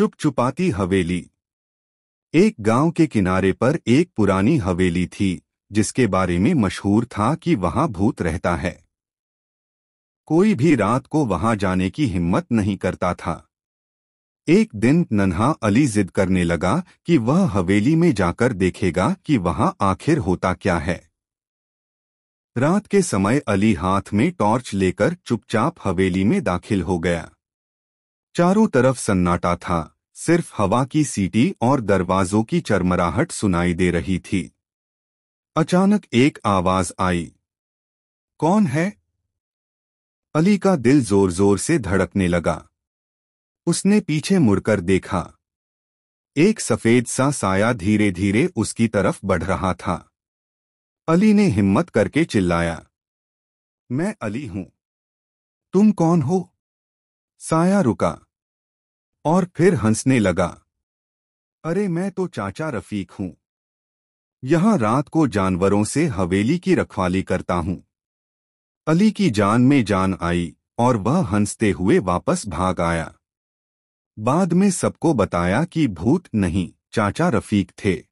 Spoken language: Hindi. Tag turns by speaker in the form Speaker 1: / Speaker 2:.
Speaker 1: चुपचुपाती हवेली। एक गांव के किनारे पर एक पुरानी हवेली थी जिसके बारे में मशहूर था कि वहां भूत रहता है। कोई भी रात को वहां जाने की हिम्मत नहीं करता था। एक दिन नन्हा अली जिद करने लगा कि वह हवेली में जाकर देखेगा कि वहां आखिर होता क्या है। रात के समय अली हाथ में टॉर्च लेकर चुपचाप हवेली में दाखिल हो गया। चारों तरफ सन्नाटा था, सिर्फ हवा की सीटी और दरवाजों की चरमराहट सुनाई दे रही थी। अचानक एक आवाज आई, कौन है? अली का दिल जोर जोर से धड़कने लगा। उसने पीछे मुड़कर देखा। एक सफेद सा साया धीरे धीरे उसकी तरफ बढ़ रहा था। अली ने हिम्मत करके चिल्लाया, मैं अली हूं। तुम कौन हो? साया रुका और फिर हंसने लगा। अरे मैं तो चाचा रफीक हूं। यहां रात को जानवरों से हवेली की रखवाली करता हूं। अली की जान में जान आई और वह हंसते हुए वापस भाग आया। बाद में सबको बताया कि भूत नहीं, चाचा रफीक थे।